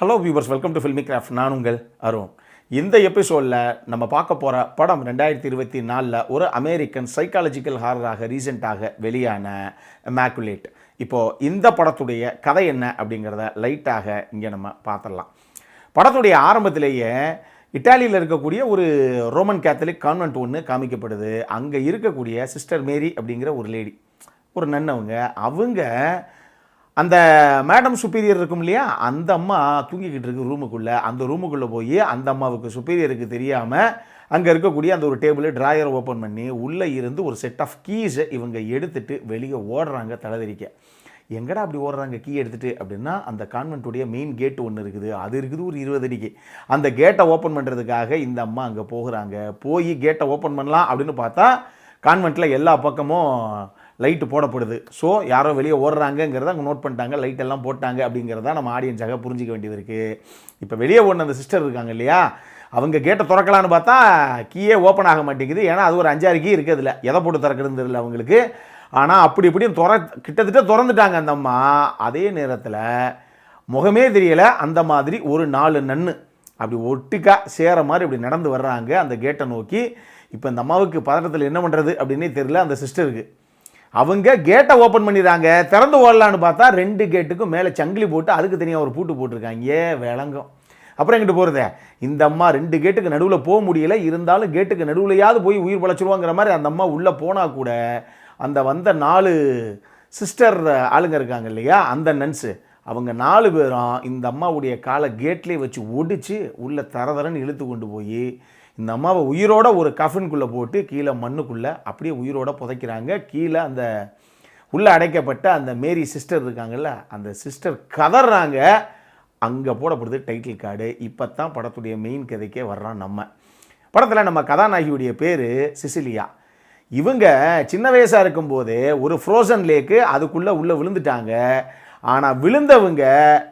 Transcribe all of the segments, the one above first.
Hello viewers, welcome to filmi craft. நான் உங்கள் அருண். இந்த எபிசோடில் நம்ம பார்க்க போகிற படம் 2024 ஒரு அமெரிக்கன் சைக்காலஜிக்கல் ஹாரராக ரீசெண்டாக வெளியான இமாக்குலேட். இப்போது இந்த படத்துடைய கதை என்ன அப்படிங்கிறத லைட்டாக இங்கே நம்ம பார்த்துடலாம். படத்துடைய ஆரம்பத்திலேயே இட்டாலியில் இருக்கக்கூடிய ஒரு ரோமன் கேத்தலிக் கான்வென்ட் ஒன்று காமிக்கப்படுது. அங்கே இருக்கக்கூடிய சிஸ்டர் மேரி அப்படிங்கிற ஒரு லேடி, ஒரு நன்னவங்க, அவங்க அந்த மேடம் சுப்பீரியர் இருக்கும் இல்லையா, அந்த அம்மா தூங்கிக்கிட்டு இருக்கு ரூமுக்குள்ளே. அந்த ரூமுக்குள்ளே போய் அந்த அம்மாவுக்கு சுப்பீரியருக்கு தெரியாமல் அங்கே இருக்கக்கூடிய அந்த ஒரு டேபிள் ட்ராயரை ஓப்பன் பண்ணி உள்ளே இருந்து ஒரு செட் ஆஃப் கீஸை இவங்க எடுத்துகிட்டு வெளியே ஓடுறாங்க தலைதறிக்க. எங்கடா அப்படி ஓடுறாங்க கீ எடுத்துகிட்டு அப்படின்னா, அந்த கான்வென்ட்டுடைய மெயின் கேட்டு ஒன்று இருக்குது, அது இருக்குது ஒரு 20 அடிக்கு. அந்த கேட்டை ஓப்பன் பண்ணுறதுக்காக இந்த அம்மா அங்கே போகிறாங்க. போய் கேட்டை ஓப்பன் பண்ணலாம் அப்படின்னு பார்த்தா கான்வென்ட்டில் எல்லா பக்கமும் லைட்டு போடப்படுது. ஸோ யாரோ வெளியே ஓடுறாங்கங்கிறத அங்கே நோட் பண்ணிட்டாங்க, லைட் எல்லாம் போட்டாங்க அப்படிங்கிறத நம்ம ஆடியன்ஸாக புரிஞ்சிக்க வேண்டியது இருக்குது. இப்போ வெளியே ஓடின அந்த சிஸ்டர் இருக்காங்க இல்லையா, அவங்க கேட்டை திறக்கலான்னு பார்த்தா கீயே ஓப்பன் ஆக மாட்டேங்குது. ஏன்னா அது ஒரு 5-6 கீ இருக்குது, அதில் எதை போட்டு திறக்கிறதுன்னு தெரியல அவங்களுக்கு. ஆனால் அப்படி இப்படியும் கிட்டத்தட்ட திறந்துட்டாங்க அந்த அம்மா. அதே நேரத்தில் முகமே தெரியலை, அந்த மாதிரி ஒரு 4 நன்னு அப்படி ஒட்டுக்கா சேர மாதிரி இப்படி நடந்து வர்றாங்க அந்த கேட்டை நோக்கி. இப்போ இந்த அம்மாவுக்கு பதட்டத்தில் என்ன பண்ணுறது அப்படின்னே தெரியல அந்த சிஸ்டருக்கு. அவங்க கேட்டை ஓப்பன் பண்ணிடுறாங்க, திறந்து ஓடலான்னு பார்த்தா 2 கேட்டுக்கும் மேலே சங்கிலி போட்டு அதுக்கு தனியாக ஒரு பூட்டு போட்டிருக்காங்க. விளங்கும். அப்புறம் எங்கிட்ட போகிறத, இந்த அம்மா 2 கேட்டுக்கு நடுவில் போக முடியல, இருந்தாலும் கேட்டுக்கு நடுவிலையாவது போய் உயிர் பழச்சிருவாங்கிற மாதிரி அந்த அம்மா உள்ளே போனால் கூட அந்த வந்த 4 சிஸ்டர் ஆளுங்க இருக்காங்க இல்லையா, அந்த நன்ஸு, அவங்க 4 பேரும் இந்த அம்மாவுடைய காலை கேட்லேயே வச்சு ஒடிச்சு உள்ளே தரதரன்னு இழுத்து கொண்டு போய் இந்த அம்மாவை உயிரோட ஒரு கஃபின்குள்ளே போட்டு கீழே மண்ணுக்குள்ளே அப்படியே உயிரோட புதைக்கிறாங்க. கீழே அந்த உள்ளே அடைக்கப்பட்ட அந்த மேரி சிஸ்டர் இருக்காங்கல்ல, அந்த சிஸ்டர் கதறாங்க. அங்கே போடப்படுது டைட்டில் கார்டு. இப்போ தான் படத்துடைய மெயின் கதைக்கே வர்றான். நம்ம படத்தில் நம்ம கதாநாயகியுடைய பேர் சிசிலியா. இவங்க சின்ன வயசாக இருக்கும்போதே ஒரு ஃப்ரோசன் லேக்கு அதுக்குள்ளே உள்ளே விழுந்துட்டாங்க. ஆனால் விழுந்தவங்க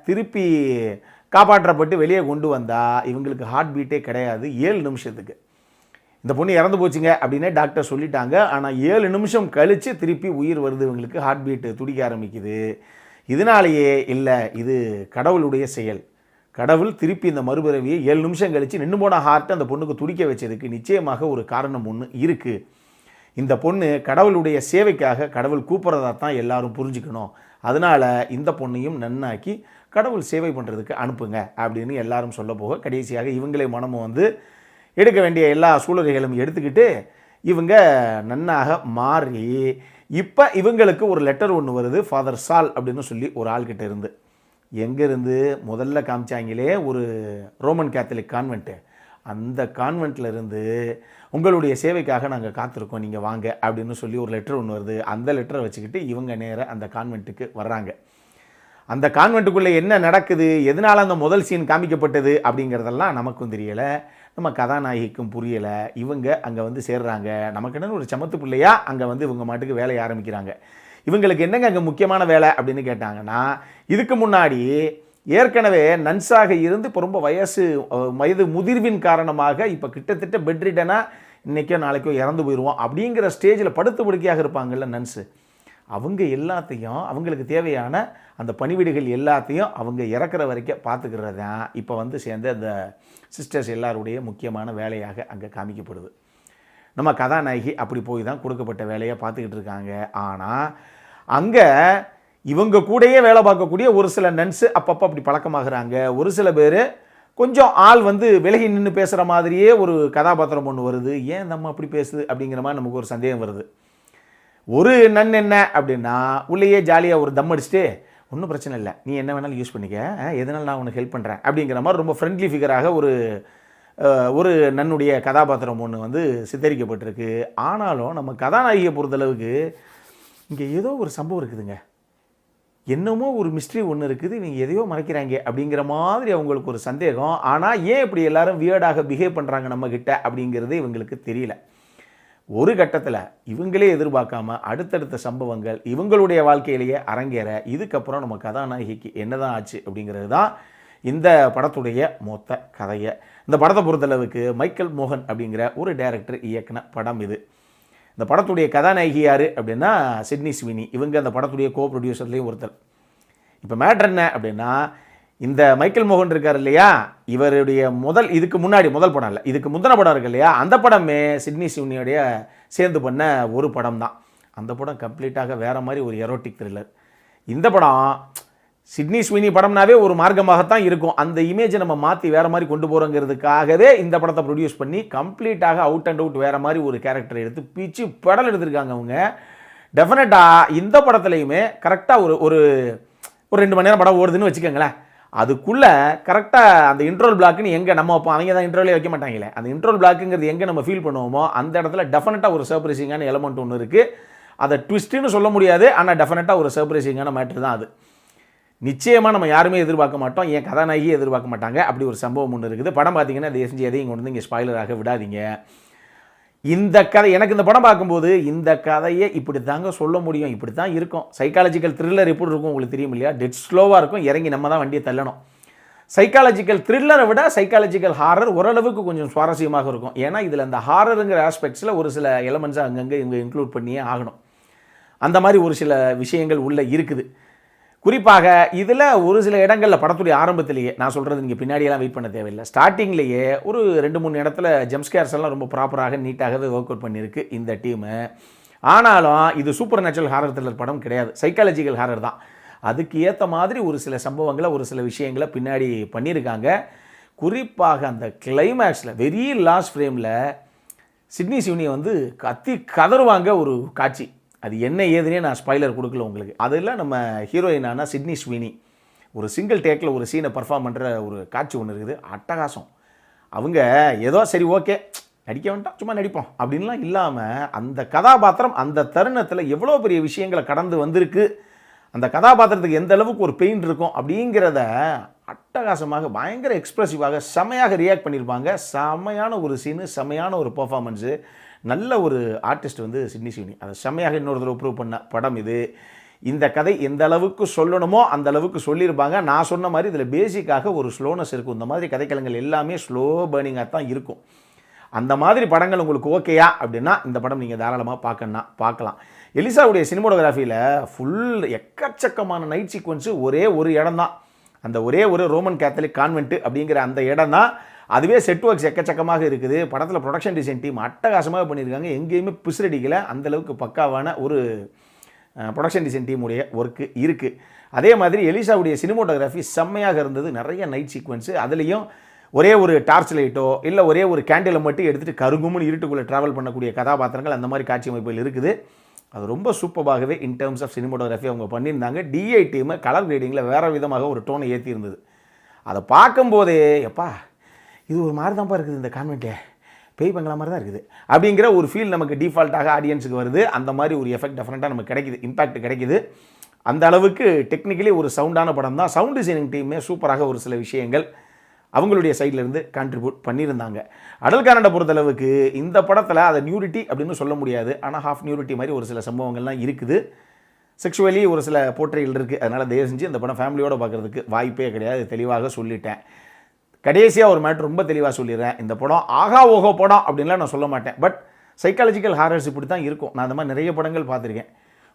திருப்பி காப்பாற்றப்பட்டு வெளியே கொண்டு வந்தால் இவங்களுக்கு ஹார்ட் பீட்டே கிடையாது 7 நிமிஷத்துக்கு. இந்த பொண்ணு இறந்து போச்சுங்க அப்படின்னே டாக்டர் சொல்லிட்டாங்க. ஆனால் 7 நிமிஷம் கழித்து திருப்பி உயிர் வருது, இவங்களுக்கு ஹார்ட் பீட்டு துடிக்க ஆரம்பிக்குது. இதனாலேயே இல்லை, இது கடவுளுடைய செயல். கடவுள் திருப்பி இந்த மறுபிறவியை 7 நிமிஷம் கழித்து நின்று போன ஹார்ட்டை அந்த பொண்ணுக்கு துடிக்க வச்சதுக்கு நிச்சயமாக ஒரு காரணம் ஒன்று இருக்குது. இந்த பொண்ணு கடவுளுடைய சேவைக்காக கடவுள் கூப்பிட்றதா தான் எல்லாரும் புரிஞ்சுக்கணும். அதனால் இந்த பொண்ணையும் நன்னாக்கி கடவுள் சேவை பண்ணுறதுக்கு அனுப்புங்க அப்படின்னு எல்லாரும் சொல்ல போக கடைசியாக இவங்களே மனமும் எடுக்க வேண்டிய எல்லா சூழ்நிலைகளும் எடுத்துக்கிட்டு இவங்க நன்னாக மாறி இப்போ இவங்களுக்கு ஒரு லெட்டர் ஒன்று வருது, ஃபாதர் சால் அப்படின்னு சொல்லி ஒரு ஆள்கிட்ட இருந்து. எங்கேருந்து முதல்ல காமிச்சாங்களே ஒரு ரோமன் கேத்தலிக் கான்வென்ட்டு, அந்த கான்வென்ட்டில் இருந்து உங்களுடைய சேவைக்காக நாங்கள் காத்திருக்கோம், நீங்கள் வாங்க அப்படின்னு சொல்லி ஒரு லெட்டர் ஒன்று வருது. அந்த லெட்டரை வச்சுக்கிட்டு இவங்க நேராக அந்த கான்வென்ட்டுக்கு வர்றாங்க. அந்த கான்வென்ட்டுக்குள்ளே என்ன நடக்குது, எதனால் அந்த முதல் சீன் காமிக்கப்பட்டது அப்படிங்கிறதெல்லாம் நமக்கும் தெரியலை, நம்ம கதாநாயகிக்கும் புரியலை. இவங்க அங்கே சேர்றாங்க. நமக்குன்னு ஒரு சமத்து பிள்ளையாக அங்கே இவங்க மாட்டுக்கு வேலையை ஆரம்பிக்கிறாங்க. இவங்களுக்கு என்னங்க அங்கே முக்கியமான வேலை அப்படின்னு கேட்டாங்கன்னா, இதுக்கு முன்னாடி ஏற்கனவே நன்ஸாக இருந்து இப்போ ரொம்ப வயது முதிர்வின் காரணமாக இப்போ கிட்டத்தட்ட பெட்ரிடனாக இன்றைக்கோ நாளைக்கோ இறந்து போயிடுவோம் அப்படிங்கிற ஸ்டேஜில் படுத்து படுக்கையாக இருப்பாங்கள்ல நன்ஸு, அவங்க எல்லாத்தையும் அவங்களுக்கு தேவையான அந்த பணிவிடுகள் எல்லாத்தையும் அவங்க இறக்குற வரைக்கும் பார்த்துக்கிறது தான் இப்போ சேர்ந்த அந்த சிஸ்டர்ஸ் எல்லாருடைய முக்கியமான வேலையாக அங்கே காமிக்கப்படுது. நம்ம கதாநாயகி அப்படி போய் தான் கொடுக்கப்பட்ட வேலையை பார்த்துக்கிட்டு இருக்காங்க. ஆனால் அங்கே இவங்க கூடயே வேலை பார்க்கக்கூடிய ஒரு சில நன்ஸு அப்பப்போ அப்படி பழக்கமாகறாங்க. ஒரு சில பேர் கொஞ்சம் ஆள் விலகி நின்று பேசுகிற மாதிரியே ஒரு கதாபாத்திரம் ஒன்று வருது. ஏன் நம்ம அப்படி பேசுது அப்படிங்கிற மாதிரி நமக்கு ஒரு சந்தேகம் வருது. ஒரு நன் என்ன அப்படின்னா, உள்ளேயே ஜாலியாக ஒரு தம் அடிச்சுட்டு ஒன்றும் பிரச்சனை இல்லை, நீ என்ன வேணாலும் யூஸ் பண்ணிக்க, எதனால நான் உனக்கு ஹெல்ப் பண்ணுறேன் அப்படிங்கிற மாதிரி ரொம்ப ஃப்ரெண்ட்லி ஃபிகராக ஒரு நன்னுடைய கதாபாத்திரம் ஒன்று சித்தரிக்கப்பட்டிருக்கு. ஆனாலும் நம்ம கதாநாயகியை பொறுத்தளவுக்கு இங்கே ஏதோ ஒரு சம்பவம் இருக்குதுங்க, என்னமோ ஒரு மிஸ்ட்ரி ஒன்று இருக்குது, இவங்க எதையோ மறைக்கிறாங்க அப்படிங்கிற மாதிரி அவங்களுக்கு ஒரு சந்தேகம். ஆனால் ஏன் இப்படி எல்லாரும் வியர்டாக பிஹேவ் பண்ணுறாங்க நம்மக்கிட்ட அப்படிங்கிறது இவங்களுக்கு தெரியல. ஒரு கட்டத்தில் இவங்களே எதிர்பார்க்காம அடுத்தடுத்த சம்பவங்கள் இவங்களுடைய வாழ்க்கையிலேயே அரங்கேற, இதுக்கப்புறம் நம்ம கதாநாயகிக்கு என்னதான் ஆச்சு அப்படிங்கிறது தான் இந்த படத்துடைய மொத்த கதையை. இந்த படத்தை பொறுத்தளவுக்கு மைக்கேல் மோகன் அப்படிங்கிற ஒரு டைரக்டர் இயக்குன படம் இது. இந்த படத்துடைய கதாநாயகி யார் அப்படின்னா சிட்னி ஸ்வினி. இவங்க அந்த படத்துடைய கோ ப்ரொடியூசர்லேயும் ஒருத்தர். இப்போ மேட்ரு என்ன அப்படின்னா, இந்த மைக்கேல் மோகன் இருக்கார் இல்லையா, இவருடைய இதுக்கு முன்னாடி முதல் படம் இல்லை, இதுக்கு முந்தின படம் இருக்கு இல்லையா, அந்த படமே சிட்னி ஸ்வினியோடைய சேர்ந்து பண்ண ஒரு படம் தான். அந்த படம் கம்ப்ளீட்டாக வேறு மாதிரி ஒரு எரோட்டிக் த்ரில்லர். இந்த படம் சிட்னி ஸ்வினி படம்னாவே ஒரு மார்க்கமாகத்தான் இருக்கும். அந்த இமேஜை நம்ம மாற்றி வேறு மாதிரி கொண்டு போகிறோங்கிறதுக்காகவே இந்த படத்தை ப்ரொடியூஸ் பண்ணி கம்ப்ளீட்டாக அவுட் அண்ட் அவுட் வேறு மாதிரி ஒரு கேரக்டரை எடுத்து பீச்சு படம் எடுத்திருக்காங்க அவங்க. டெஃபினட்டாக இந்த படத்துலையுமே கரெக்டாக ஒரு 2 மணி நேரம் படம் ஓடுதுன்னு வச்சுக்கோங்களேன். அதுக்குள்ளே கரெக்டாக அந்த இன்ட்ரோல் பிளாக்குன்னு எங்கே நம்ம வைப்போம், அவங்க தான் இன்ட்ரோலே வைக்க மாட்டாங்களே, அந்த இன்ட்ரோல் பிளாக்குங்கிறது எங்கே நம்ம ஃபீல் பண்ணுவோமோ அந்த இடத்துல டெஃபினட்டாக ஒரு சர்ப்ரைசிங்கான எலமெண்ட் ஒன்று இருக்குது. அதை ட்விஸ்ட்டுன்னு சொல்ல முடியாது, ஆனால் டெஃபினட்டாக ஒரு சர்ப்ரைசிங்கான மேட்ரு தான் அது. நிச்சயமாக நம்ம யாருமே எதிர்பார்க்க மாட்டோம், என் கதாநாயகியே எதிர்பார்க்க மாட்டாங்க. அப்படி ஒரு சம்பவம் ஒன்று இருக்குது. படம் பார்த்தீங்கன்னா அதை செஞ்சு எதையும் கொண்டு வந்து இங்கே ஸ்பாய்லராக விடாதீங்க. இந்த கதை எனக்கு இந்த படம் பார்க்கும்போது இந்த கதையை இப்படி தாங்க சொல்ல முடியும், இப்படி தான் இருக்கும். சைக்காலஜிக்கல் த்ரில்லர் எப்படி இருக்கும் உங்களுக்கு தெரியும் இல்லையா, டெட் ஸ்லோவாக இருக்கும், இறங்கி நம்ம தான் வண்டியை தள்ளணும். சைக்காலஜிக்கல் த்ரில்லரை விட சைக்காலஜிக்கல் ஹாரர் ஓரளவுக்கு கொஞ்சம் சுவாரஸ்யமாக இருக்கும். ஏன்னா இதில் அந்த ஹாரருங்கிற ஆஸ்பெக்ட்ஸில் ஒரு சில எலமெண்ட்ஸை அங்கங்கே இவங்க இன்க்ளூட் பண்ணியே ஆகணும். அந்த மாதிரி ஒரு சில விஷயங்கள் உள்ளே இருக்குது. குறிப்பாக இதில் ஒரு சில இடங்களில் படத்துடைய ஆரம்பத்திலேயே, நான் சொல்கிறது நீங்கள் பின்னாடியெல்லாம் வெயிட் பண்ண தேவையில்லை, ஸ்டார்டிங்லேயே ஒரு 2-3 இடத்துல ஜம்ப்ஸ்கேர்ஸ் எல்லாம் ரொம்ப ப்ராப்பராக நீட்டாகவே ஒர்க் அவுட் பண்ணியிருக்கு இந்த டீமு. ஆனாலும் இது சூப்பர் நேச்சுரல் ஹாரர் த்ரில்லர் படம் கிடையாது, சைக்காலஜிக்கல் ஹாரர் தான். அதுக்கு ஏற்ற மாதிரி ஒரு சில சம்பவங்களை ஒரு சில விஷயங்களை பின்னாடி பண்ணியிருக்காங்க. குறிப்பாக அந்த கிளைமேக்ஸில் வெரி லாஸ்ட் ஃப்ரேமில் சிட்னி ஸ்வினியை வந்து கத்தி கதறுவாங்க ஒரு காட்சி. அது என்ன ஏதுனே நான் ஸ்பாய்லர் கொடுக்கல உங்களுக்கு. அதில் நம்ம ஹீரோயினான சிட்னி ஸ்வினி ஒரு சிங்கிள் டேக்கில் ஒரு சீனை பர்ஃபார்ம் பண்ணுற ஒரு காட்சி ஒன்று இருக்குது, அட்டகாசம். அவங்க ஏதோ சரி ஓகே நடிக்க வேண்டாம் சும்மா நடிப்போம் அப்படின்லாம் இல்லாமல் அந்த கதாபாத்திரம் அந்த தருணத்தில் எவ்வளோ பெரிய விஷயங்களை கடந்து வந்திருக்கு, அந்த கதாபாத்திரத்துக்கு எந்த அளவுக்கு ஒரு பெயின் இருக்கும் அப்படிங்கிறத அட்டகாசமாக பயங்கர எக்ஸ்ப்ரெசிவாக செமையாக ரியாக்ட் பண்ணியிருப்பாங்க. செமையான ஒரு சீனு, செமையான ஒரு பர்ஃபார்மன்ஸு, நல்ல ஒரு ஆர்டிஸ்ட் வந்து சிட்னி ஸ்வினி. அதை செம்மையாக இன்னொரு தடவை ப்ரூவ் பண்ண படம் இது. இந்த கதை எந்த அளவுக்கு சொல்லணுமோ அந்த அளவுக்கு சொல்லியிருப்பாங்க. நான் சொன்ன மாதிரி இதில் பேசிக்காக ஒரு ஸ்லோனஸ் இருக்கும். இந்த மாதிரி கதைக்களங்கள் எல்லாமே ஸ்லோ பர்னிங்காக தான் இருக்கும். அந்த மாதிரி படங்கள் உங்களுக்கு ஓகேயா அப்படின்னா இந்த படம் நீங்கள் தாராளமாக பார்க்கலாம். எலிசாவுடைய சினிமோட்டோகிராஃபியில் ஃபுல் எக்கச்சக்கமான நைட் சீக்வன்ஸு ஒரே ஒரு இடம் தான், அந்த ஒரே ஒரு ரோமன் கேத்தலிக் கான்வென்ட்டு அப்படிங்கிற அந்த இடம் தான். அதுவே செட் ஒர்க்ஸ் எக்கச்சக்கமாக இருக்குது. படத்தில் ப்ரொடக்ஷன் டிசைன் டீம் அட்டகாசமாக பண்ணியிருக்காங்க, எங்கேயுமே பிசுரடிக்கலை. அந்தளவுக்கு பக்காவான ஒரு ப்ரொடக்ஷன் டிசைன் டீமுடைய ஒர்க்கு இருக்குது. அதே மாதிரி எலிசாவுடைய சினிமோட்டோகிராஃபி செம்மையாக இருந்தது. நிறைய நைட் சீக்வன்ஸு, அதுலேயும் ஒரே ஒரு டார்ச் லைட்டோ இல்லை ஒரே ஒரு கேண்டிலை மட்டும் எடுத்துகிட்டு கருங்கும்னு இருட்டுக்குள்ளே ட்ராவல் பண்ணக்கூடிய கதாபாத்திரங்கள் அந்த மாதிரி காட்சி அமைப்புகள் இருக்குது. அது ரொம்ப சூப்பராகவே இன் டேர்ம்ஸ் ஆஃப் சினிமோட்டோகிராஃபி அவங்க பண்ணியிருந்தாங்க. டிஐ டீமை கலர் கிரேடிங்கில் வேறு விதமாக ஒரு டோனை ஏற்றி இருந்தது. அதை பார்க்கும்போதே எப்பா இது ஒரு மாதிரி தான்ப்பா இருக்குது, இந்த கான்வென்ட்டே பேய் பங்களா மாதிரி தான் இருக்குது அப்படிங்கிற ஒரு ஃபீல் நமக்கு டிஃபால்ட்டாக ஆடியன்ஸுக்கு வருது. அந்த மாதிரி ஒரு எஃபெக்ட் டெஃபினட்டாக நமக்கு கிடைக்குது, இம்பேக்ட் கிடைக்குது. அந்த அளவுக்கு டெக்னிக்கலி ஒரு சவுண்டான படம் தான். சவுண்ட் டிசைனிங் டீமே சூப்பராக ஒரு சில விஷயங்கள் அவங்களுடைய சைட்லேருந்து கான்ட்ரிபியூட் பண்ணியிருந்தாங்க. அடல்காரண்டை பொறுத்தளவுக்கு இந்த படத்தில் அதை நியூரிட்டி அப்படின்னு சொல்ல முடியாது, ஆனால் ஹாஃப் நியூரிட்டி மாதிரி ஒரு சில சம்பவங்கள்லாம் இருக்குது. செக்ஷுவலி ஒரு சில போர்ட்ரேல் இருக்குது. அதனால் தயவு செஞ்சு இந்த படம் ஃபேமிலியோடு பார்க்குறதுக்கு வாய்ப்பே கிடையாது, தெளிவாக சொல்லிட்டேன். கடைசியாக ஒரு மேட்ரு ரொம்ப தெளிவாக சொல்லிடுறேன், இந்த படம் ஆகா ஓகோ படம் அப்படின்லாம் நான் சொல்ல மாட்டேன். பட் சைக்காலஜிக்கல் ஹாரர்ஸ் இப்படி தான் இருக்கும். நான் அந்த மாதிரி நிறைய படங்கள் பார்த்துருக்கேன்.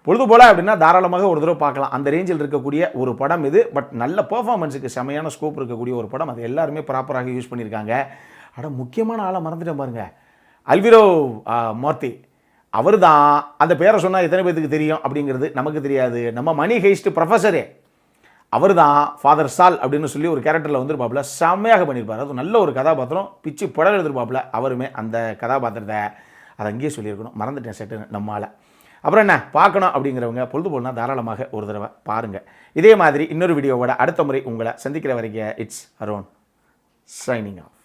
பொழுது போல் அப்படின்னா தாராளமாக ஒரு தடவை பார்க்கலாம். அந்த ரேஞ்சில் இருக்கக்கூடிய ஒரு படம் இது. பட் நல்ல பெர்ஃபார்மன்ஸுக்கு செமையான ஸ்கோப் இருக்கக்கூடிய ஒரு படம். அது எல்லாருமே ப்ராப்பராக யூஸ் பண்ணியிருக்காங்க. ஆனால் முக்கியமான ஆளை மறந்துட்டேன் பாருங்கள், அல்விரோ மார்த்தி. அவர் தான் அந்த பேரை சொன்னால் எத்தனை பேருக்கு தெரியும் அப்படிங்கிறது நமக்கு தெரியாது. நம்ம மணி ஹெய்ஸ்ட் ப்ரொஃபஸரே அவர் தான் ஃபாதர் சால் அப்படின்னு சொல்லி ஒரு கேரக்டரில் வந்துருப்பாப்புல, செம்மையாக பண்ணியிருப்பார். அது நல்ல ஒரு கதாபாத்திரம், பிச்சு படம் எடுத்துருப்பாப்புல. அவருமே அந்த கதாபாத்திரத்தை அதை அங்கேயே சொல்லியிருக்கணும், மறந்துட்டேன் செட்டுன்னு நம்மால். அப்புறம் என்ன பார்க்கணும் அப்படிங்கிறவங்க பொழுதுபோல்னா தாராளமாக ஒரு தடவை பாருங்கள். இதே மாதிரி இன்னொரு வீடியோவோட அடுத்த முறை உங்களை சந்திக்கிற வரைக்கும் இட்ஸ் அரோன் சைனிங் ஆஃப்.